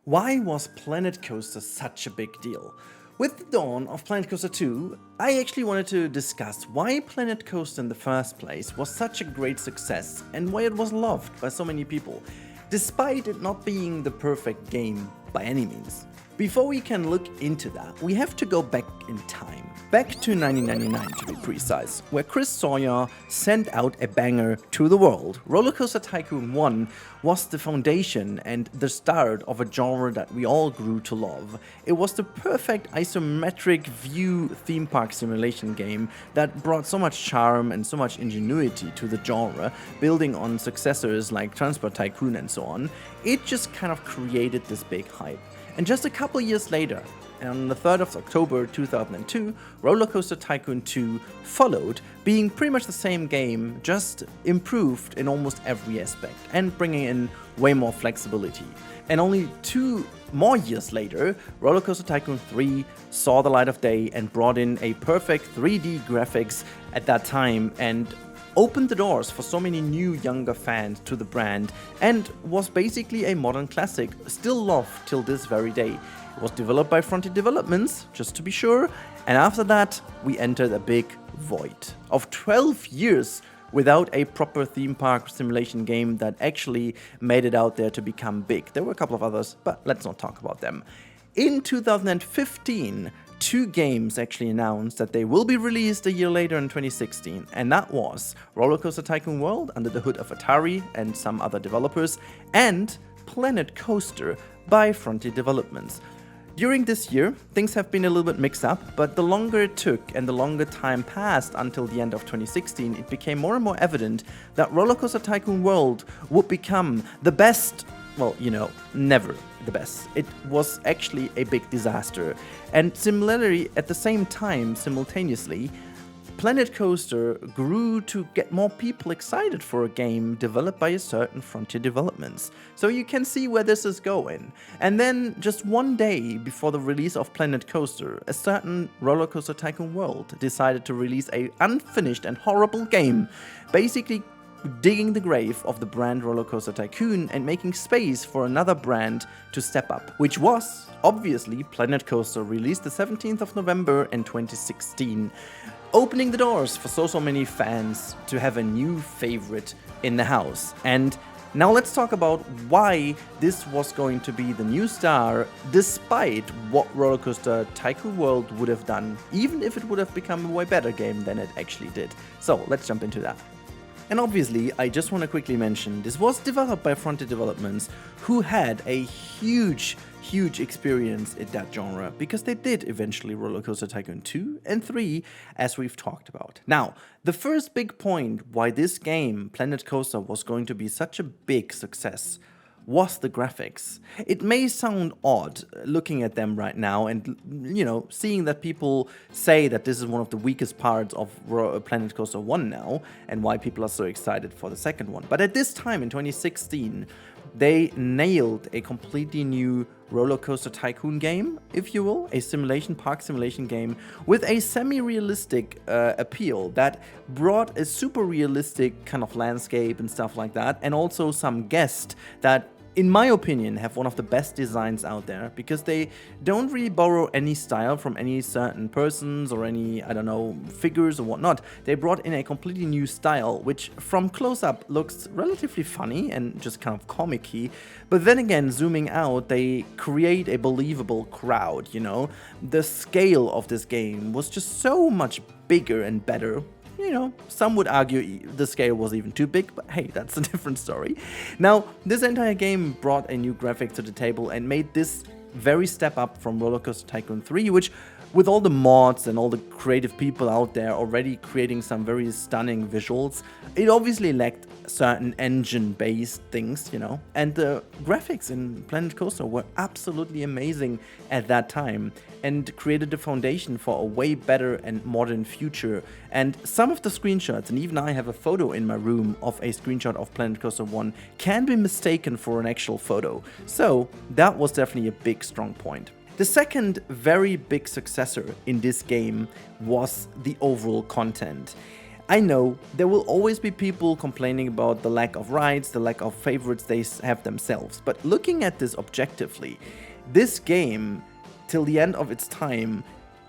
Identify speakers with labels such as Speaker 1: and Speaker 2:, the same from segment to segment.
Speaker 1: Why was Planet Coaster such a big deal? With the dawn of Planet Coaster 2, I actually wanted to discuss why Planet Coaster in the first place was such a great success and why it was loved by so many people, despite it not being the perfect game by any means. Before we can look into that, we have to go back in time. Back to 1999 to be precise, where Chris Sawyer sent out a banger to the world. Roller Coaster Tycoon 1 was the foundation and the start of a genre that we all grew to love. It was the perfect isometric view theme park simulation game that brought so much charm and so much ingenuity to the genre, building on successors like Transport Tycoon and so on. It just kind of created this big hype. And just a couple years later, on the 3rd of October 2002, Roller Coaster Tycoon 2 followed, being pretty much the same game, just improved in almost every aspect and bringing in way more flexibility. And only 2 more years later, Roller Coaster Tycoon 3 saw the light of day and brought in a perfect 3D graphics at that time and opened the doors for so many new younger fans to the brand and was basically a modern classic, still loved till this very day. It was developed by Frontier Developments, just to be sure, and after that we entered a big void of 12 years without a proper theme park simulation game that actually made it out there to become big. There were a couple of others, but let's not talk about them. In 2015, 2 games actually announced that they will be released a year later in 2016, and that was Roller Coaster Tycoon World under the hood of Atari and some other developers, and Planet Coaster by Frontier Developments. During this year, things have been a little bit mixed up, but the longer it took and the longer time passed until the end of 2016, it became more and more evident that Roller Coaster Tycoon World would become the best. Well, never the best. It was actually a big disaster. And similarly, at the same time, simultaneously, Planet Coaster grew to get more people excited for a game developed by a certain Frontier Developments. So you can see where this is going. And then, just one day before the release of Planet Coaster, a certain Roller Coaster Tycoon World decided to release a unfinished and horrible game, basically digging the grave of the brand Roller Coaster Tycoon and making space for another brand to step up, which was, obviously, Planet Coaster, released the 17th of November in 2016, opening the doors for so many fans to have a new favorite in the house. And now let's talk about why this was going to be the new star, despite what Roller Coaster Tycoon World would have done, even if it would have become a way better game than it actually did. So let's jump into that. And obviously, I just want to quickly mention, this was developed by Frontier Developments, who had a huge experience in that genre, because they did eventually Roller Coaster Tycoon 2 and 3, as we've talked about. Now, the first big point why this game, Planet Coaster, was going to be such a big success was the graphics. It may sound odd looking at them right now and, seeing that people say that this is one of the weakest parts of Planet Coaster 1 now and why people are so excited for the second one. But at this time in 2016, they nailed a completely new Roller Coaster Tycoon game, if you will, a park simulation game with a semi-realistic appeal that brought a super realistic kind of landscape and stuff like that, and also some guests that, in my opinion, have one of the best designs out there, because they don't really borrow any style from any certain persons or any, figures or whatnot. They brought in a completely new style, which from close up looks relatively funny and just kind of comic-y, but then again, zooming out, they create a believable crowd, The scale of this game was just so much bigger and better. Some would argue the scale was even too big, but hey, that's a different story. Now, this entire game brought a new graphic to the table and made this very step up from Roller Coaster Tycoon 3, which, with all the mods and all the creative people out there already creating some very stunning visuals, it obviously lacked certain engine-based things, and the graphics in Planet Coaster were absolutely amazing at that time and created the foundation for a way better and modern future. And some of the screenshots, and even I have a photo in my room of a screenshot of Planet Coaster 1, can be mistaken for an actual photo. So that was definitely a big strong point. The second very big successor in this game was the overall content. I know there will always be people complaining about the lack of rides, the lack of favorites they have themselves, but looking at this objectively, this game, till the end of its time,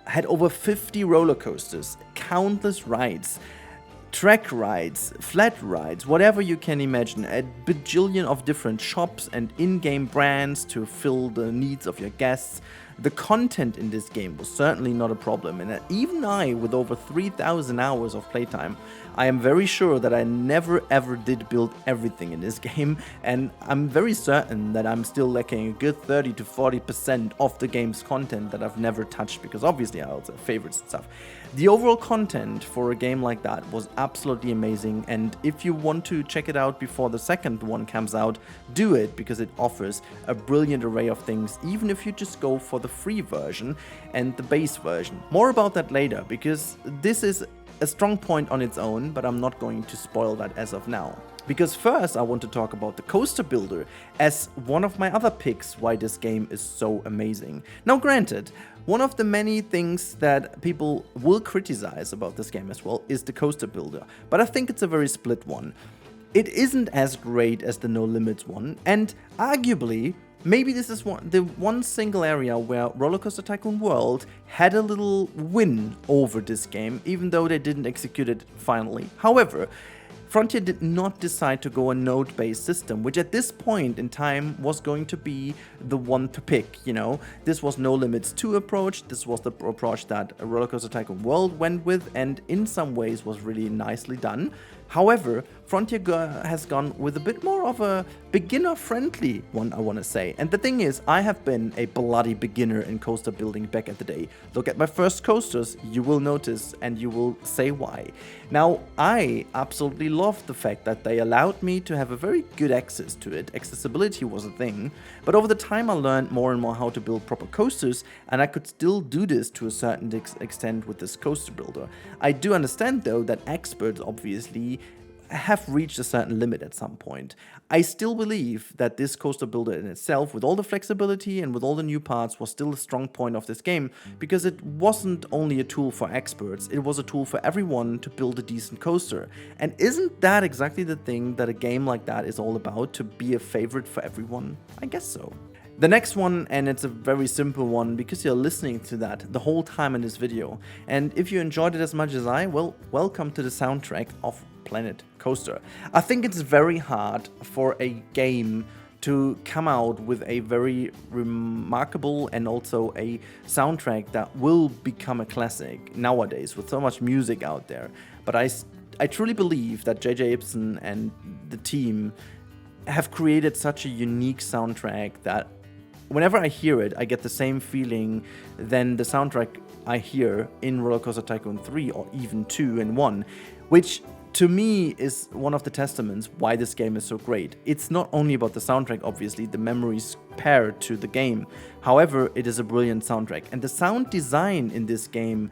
Speaker 1: had over 50 roller coasters, countless rides, track rides, flat rides, whatever you can imagine, a bajillion of different shops and in-game brands to fill the needs of your guests. The content in this game was certainly not a problem, and even I, with over 3,000 hours of playtime, I am very sure that I never ever did build everything in this game, and I'm very certain that I'm still lacking a good 30 to 40% of the game's content that I've never touched, because obviously I also have favorites and stuff. The overall content for a game like that was absolutely amazing, and if you want to check it out before the second one comes out, do it, because it offers a brilliant array of things, even if you just go for the free version and the base version. More about that later, because this is a strong point on its own, but I'm not going to spoil that as of now. Because first I want to talk about the coaster builder as one of my other picks why this game is so amazing. Now granted, one of the many things that people will criticize about this game as well is the coaster builder, but I think it's a very split one. It isn't as great as the No Limits one, and arguably maybe this is the one single area where Roller Coaster Tycoon World had a little win over this game, even though they didn't execute it finally. However, Frontier did not decide to go a node-based system, which at this point in time was going to be the one to pick, you know. This was No Limits 2 approach, this was the approach that Roller Coaster Tycoon World went with, and in some ways was really nicely done. However, Frontier has gone with a bit more of a beginner-friendly one, I want to say. And the thing is, I have been a bloody beginner in coaster building back at the day. Look at my first coasters, you will notice, and you will say why. Now, I absolutely loved the fact that they allowed me to have a very good access to it. Accessibility was a thing, but over the time I learned more and more how to build proper coasters, and I could still do this to a certain extent with this coaster builder. I do understand though that experts obviously have reached a certain limit at some point. I still believe that this coaster builder in itself, with all the flexibility and with all the new parts, was still a strong point of this game, because it wasn't only a tool for experts, it was a tool for everyone to build a decent coaster. And isn't that exactly the thing that a game like that is all about, to be a favorite for everyone? I guess so. The next one, and it's a very simple one because you're listening to that the whole time in this video, and if you enjoyed it as much as I, well, welcome to the soundtrack of Planet Coaster. I think it's very hard for a game to come out with a very remarkable and also a soundtrack that will become a classic nowadays with so much music out there. But I truly believe that J.J. Ibsen and the team have created such a unique soundtrack that whenever I hear it, I get the same feeling than the soundtrack I hear in Roller Coaster Tycoon 3 or even 2 and 1, which to me is one of the testaments why this game is so great. It's not only about the soundtrack, obviously, the memories paired to the game. However, it is a brilliant soundtrack. And the sound design in this game,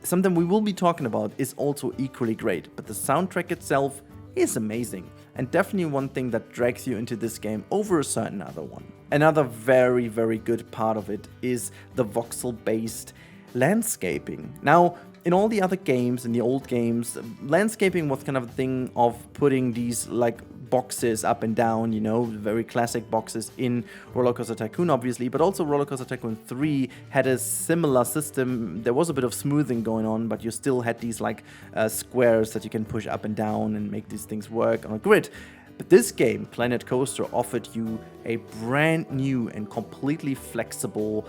Speaker 1: something we will be talking about, is also equally great. But the soundtrack itself is amazing, and definitely one thing that drags you into this game over a certain other one. Another very, very good part of it is the voxel-based landscaping. Now, in all the other games, in the old games, landscaping was kind of a thing of putting these like boxes up and down, you know, very classic boxes in Roller Coaster Tycoon, obviously, but also Roller Coaster Tycoon 3 had a similar system. There was a bit of smoothing going on, but you still had these like squares that you can push up and down and make these things work on a grid. But this game, Planet Coaster, offered you a brand new and completely flexible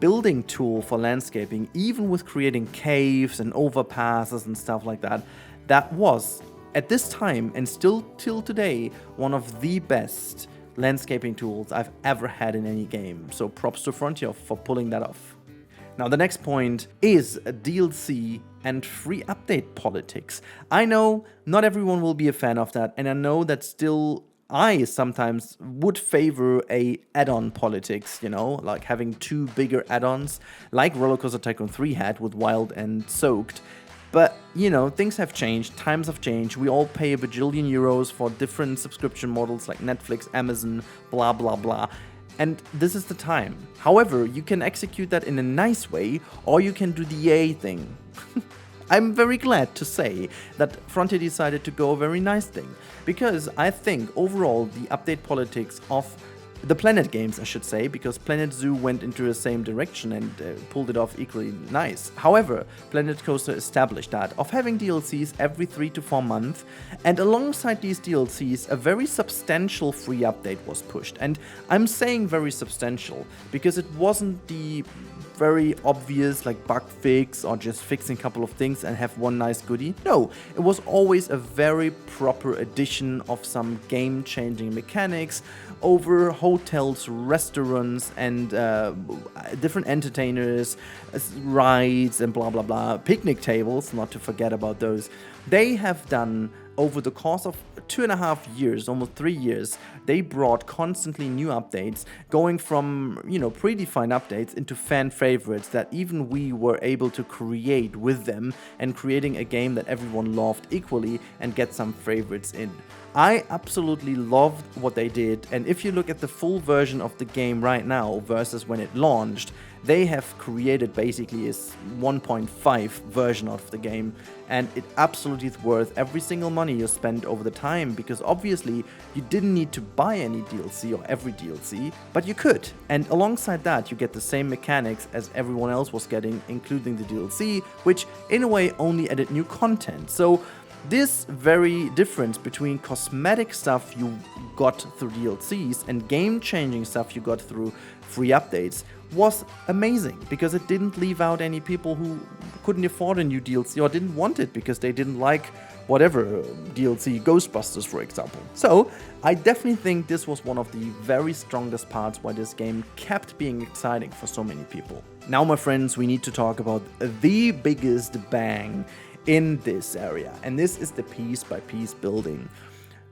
Speaker 1: building tool for landscaping, even with creating caves and overpasses and stuff like that. That was, at this time and still till today, one of the best landscaping tools I've ever had in any game. So props to Frontier for pulling that off. Now the next point is DLC and free update politics. I know not everyone will be a fan of that, and I know that still I sometimes would favor a add-on politics, you know, like having two bigger add-ons, like Roller Coaster Tycoon 3 had with Wild and Soaked. But, you know, things have changed, times have changed, we all pay a bajillion euros for different subscription models like Netflix, Amazon, blah blah blah. And this is the time. However, you can execute that in a nice way, or you can do the EA thing. I'm very glad to say that Frontier decided to go a very nice thing, because I think overall the update politics of the Planet games, I should say, because Planet Zoo went into the same direction and pulled it off equally nice. However, Planet Coaster established that of having DLCs every 3 to 4 months, and alongside these DLCs, a very substantial free update was pushed. And I'm saying very substantial because it wasn't the very obvious like bug fix or just fixing a couple of things and have one nice goodie. No, it was always a very proper addition of some game-changing mechanics over hotels, restaurants, and different entertainers, rides, and blah blah blah, picnic tables, not to forget about those. They have done, over the course of 2.5 years, almost 3 years, they brought constantly new updates, going from, predefined updates into fan favorites that even we were able to create with them, and creating a game that everyone loved equally and get some favorites in. I absolutely loved what they did, and if you look at the full version of the game right now versus when it launched, they have created basically a 1.5 version of the game, and it absolutely is worth every single money you spend over the time, because obviously you didn't need to buy any DLC or every DLC, but you could. And alongside that, you get the same mechanics as everyone else was getting, including the DLC, which in a way only added new content. So this very difference between cosmetic stuff you got through DLCs and game-changing stuff you got through free updates was amazing, because it didn't leave out any people who couldn't afford a new DLC or didn't want it because they didn't like whatever DLC, Ghostbusters for example. So I definitely think this was one of the very strongest parts why this game kept being exciting for so many people. Now, my friends, we need to talk about the biggest bang in this area, and this is the piece-by-piece building.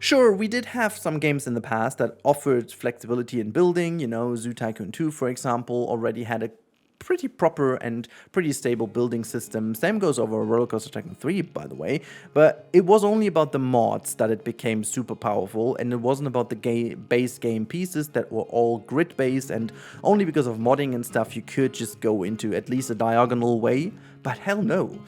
Speaker 1: Sure, we did have some games in the past that offered flexibility in building, Zoo Tycoon 2, for example, already had a pretty proper and pretty stable building system. Same goes over Roller Coaster Tycoon 3, by the way, but it was only about the mods that it became super powerful, and it wasn't about the base game pieces that were all grid-based, and only because of modding and stuff you could just go into at least a diagonal way, but hell no.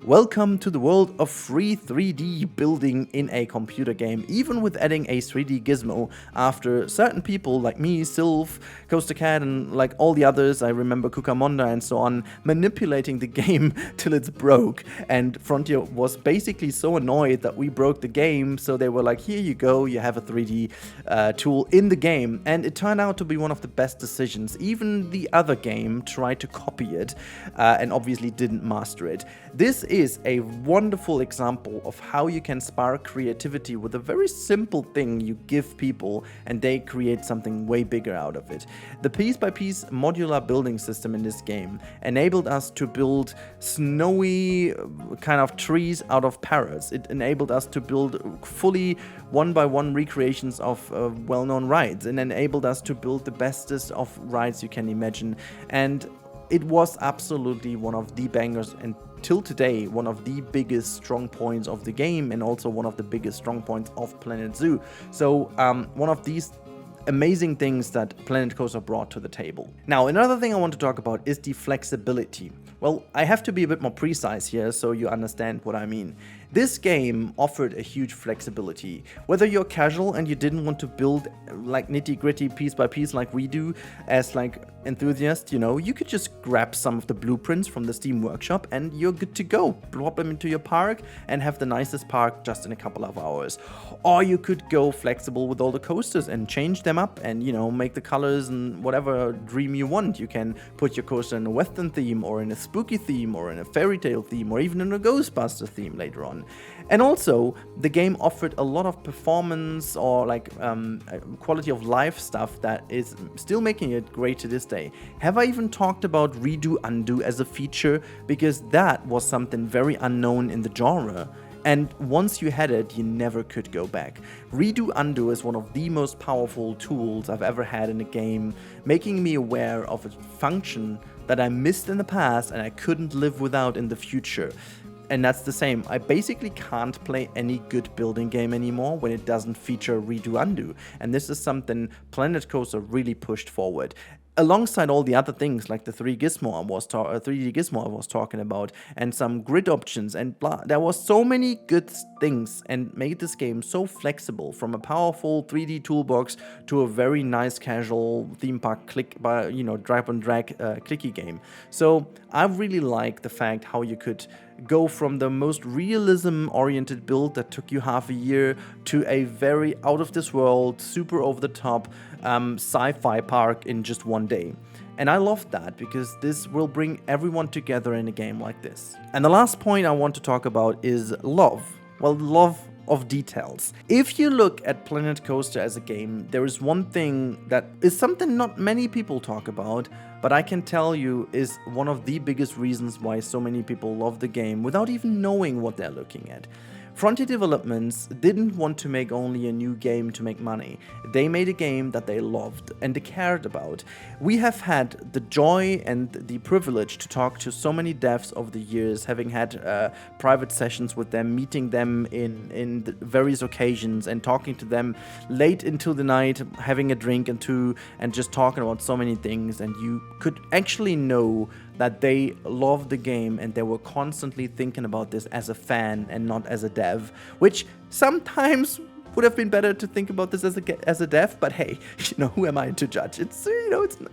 Speaker 1: Welcome to the world of free 3D building in a computer game, even with adding a 3D gizmo after certain people like me, Sylph, Coaster Cat, and like all the others, I remember Cucamonda and so on, manipulating the game till it's broke. And Frontier was basically so annoyed that we broke the game, so they were like, here you go, you have a 3D tool in the game. And it turned out to be one of the best decisions. Even the other game tried to copy it and obviously didn't master it. This is a wonderful example of how you can spark creativity with a very simple thing you give people and they create something way bigger out of it. The piece-by-piece modular building system in this game enabled us to build snowy kind of trees out of parrots. It enabled us to build fully one-by-one recreations of well-known rides, and enabled us to build the bestest of rides you can imagine. And it was absolutely one of the bangers, and till today one of the biggest strong points of the game, and also one of the biggest strong points of Planet Zoo. So one of these amazing things that Planet Coaster brought to the table. Now, another thing I want to talk about is the flexibility. Well, I have to be a bit more precise here so you understand what I mean. This game offered a huge flexibility. Whether you're casual and you didn't want to build like nitty-gritty piece by piece like we do as like enthusiasts, you could just grab some of the blueprints from the Steam Workshop and you're good to go. Plop them into your park and have the nicest park just in a couple of hours. Or you could go flexible with all the coasters and change them up and, make the colors and whatever dream you want. You can put your coaster in a Western theme, or in a spooky theme, or in a fairy tale theme, or even in a Ghostbuster theme later on. And also, the game offered a lot of performance or like quality of life stuff that is still making it great to this day. Have I even talked about redo undo as a feature? Because that was something very unknown in the genre. And once you had it, you never could go back. Redo Undo is one of the most powerful tools I've ever had in a game, making me aware of a function that I missed in the past and I couldn't live without in the future. And that's the same. I basically can't play any good building game anymore when it doesn't feature Redo Undo. And this is something Planet Coaster really pushed forward. alongside all the other things like the 3D Gizmo I was talking about, and some grid options and blah, there was so many good things and made this game so flexible, from a powerful 3D toolbox to a very nice casual theme park drag and drag clicky game. So I really like the fact how you could go from the most realism-oriented build that took you half a year to a very out-of-this-world, super over-the-top sci-fi park in just one day. And I love that, because this will bring everyone together in a game like this. And the last point I want to talk about is love. Well, love of details. If you look at Planet Coaster as a game, there is one thing that is something not many people talk about, but I can tell you is one of the biggest reasons why so many people love the game without even knowing what they're looking at. Frontier Developments didn't want to make only a new game to make money. They made a game that they loved and they cared about. We have had the joy and the privilege to talk to so many devs over the years, having had private sessions with them, meeting them in the various occasions and talking to them late into the night, having a drink and two, and just talking about so many things. And you could actually know that they loved the game and they were constantly thinking about this as a fan and not as a dev, which sometimes would have been better to think about this as a dev, but hey, who am I to judge? It's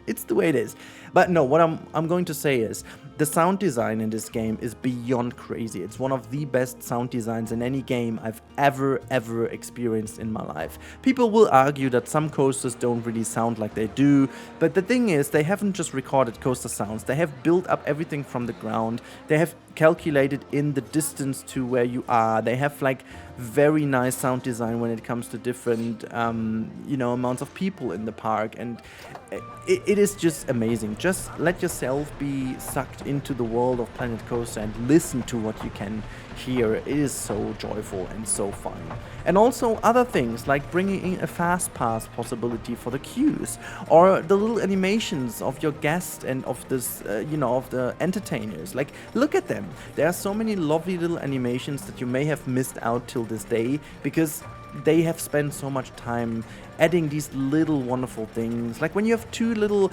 Speaker 1: it's the way it is. But no, what I'm going to say is the sound design in this game is beyond crazy. It's one of the best sound designs in any game I've ever experienced in my life. People will argue that some coasters don't really sound like they do, but the thing is, they haven't just recorded coaster sounds. They have built up everything from the ground. They have calculated in the distance to where you are. They have like very nice sound design when it comes to different amounts of people in the park, and it is just amazing. Just let yourself be sucked into the world of Planet Coaster and listen to what you can hear. It is so joyful and so fun. And also other things like bringing in a fast pass possibility for the queues, or the little animations of your guest and of this of the entertainers. Like, look at them. There are so many lovely little animations that you may have missed out till this day, because they have spent so much time adding these little wonderful things. Like when you have two little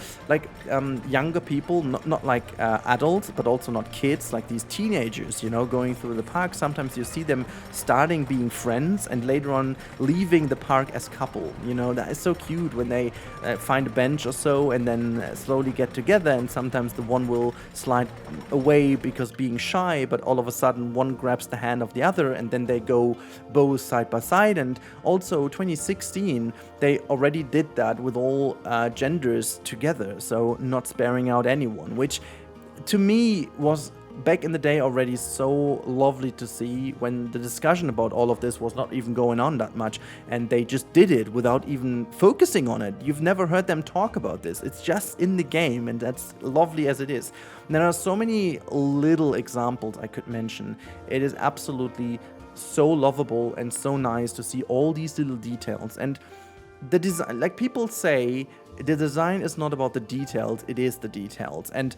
Speaker 1: younger people, not like adults, but also not kids, like these teenagers, going through the park. Sometimes you see them starting being friends and later on leaving the park as couple. That is so cute when they find a bench or so and then slowly get together, and sometimes the one will slide away because being shy, but all of a sudden one grabs the hand of the other and then they go both side by side. And also 2016, they already did that with all genders together, so not sparing out anyone, which to me was back in the day already so lovely to see, when the discussion about all of this was not even going on that much, and they just did it without even focusing on it. You've never heard them talk about this. It's just in the game, and that's lovely as it is. And there are so many little examples I could mention. It is absolutely so lovable and so nice to see all these little details. And the design, like people say, the design is not about the details, it is the details. And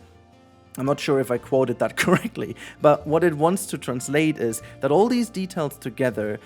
Speaker 1: I'm not sure if I quoted that correctly, but what it wants to translate is that all these details together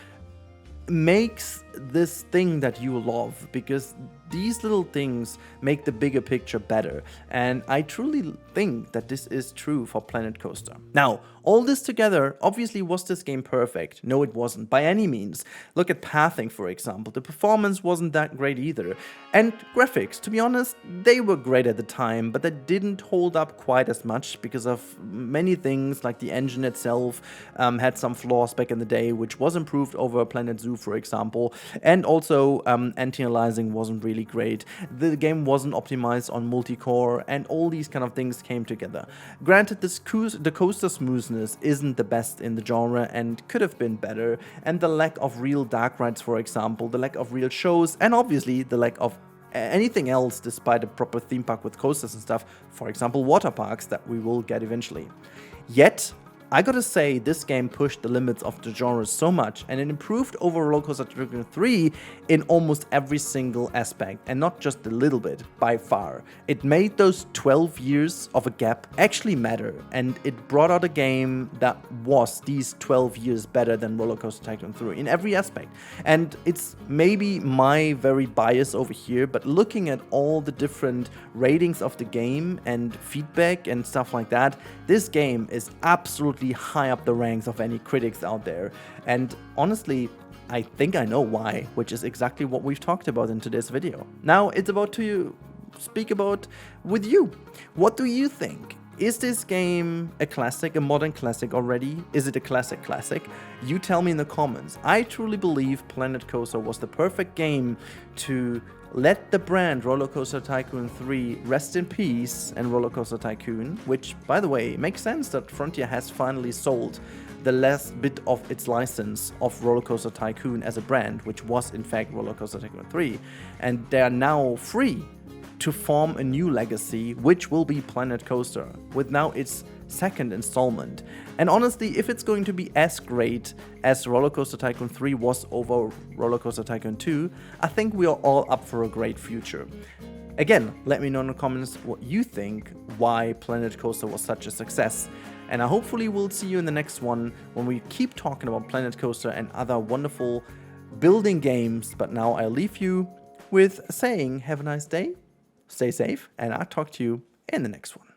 Speaker 1: makes this thing that you love, because these little things make the bigger picture better. And I truly think that this is true for Planet Coaster. Now, all this together, obviously, was this game perfect? No, it wasn't, by any means. Look at pathing, for example. The performance wasn't that great either. And graphics, to be honest, they were great at the time, but they didn't hold up quite as much because of many things, like the engine itself had some flaws back in the day, which was improved over Planet Zoo, for example. And also, anti-aliasing wasn't really great. The game wasn't optimized on multi-core, and all these kind of things came together. Granted, the coaster smoothness isn't the best in the genre and could have been better, and the lack of real dark rides, for example, the lack of real shows, and obviously the lack of anything else despite a proper theme park with coasters and stuff, for example water parks, that we will get eventually. Yet, I gotta say, this game pushed the limits of the genre so much, and it improved over Roller Coaster Tycoon 3 in almost every single aspect, and not just a little bit, by far. It made those 12 years of a gap actually matter, and it brought out a game that was these 12 years better than Roller Coaster Tycoon 3 in every aspect. And it's maybe my very bias over here, but looking at all the different ratings of the game and feedback and stuff like that, this game is absolutely high up the ranks of any critics out there. And honestly, I think I know why, which is exactly what we've talked about in today's video. Now it's about to speak about with you. What do you think? Is this game a classic, a modern classic already? Is it a classic classic? You tell me in the comments. I truly believe Planet Coaster was the perfect game to let the brand Roller Coaster Tycoon 3 rest in peace, and Roller Coaster Tycoon, which, by the way, makes sense that Frontier has finally sold the last bit of its license of Roller Coaster Tycoon as a brand, which was in fact Roller Coaster Tycoon 3, and they are now free to form a new legacy, which will be Planet Coaster, with now its second installment. And honestly, if it's going to be as great as Roller Coaster Tycoon 3 was over Roller Coaster Tycoon 2, I think we are all up for a great future. Again, let me know in the comments what you think, why Planet Coaster was such a success. And I hopefully will see you in the next one when we keep talking about Planet Coaster and other wonderful building games. But now I'll leave you with saying have a nice day, stay safe, and I'll talk to you in the next one.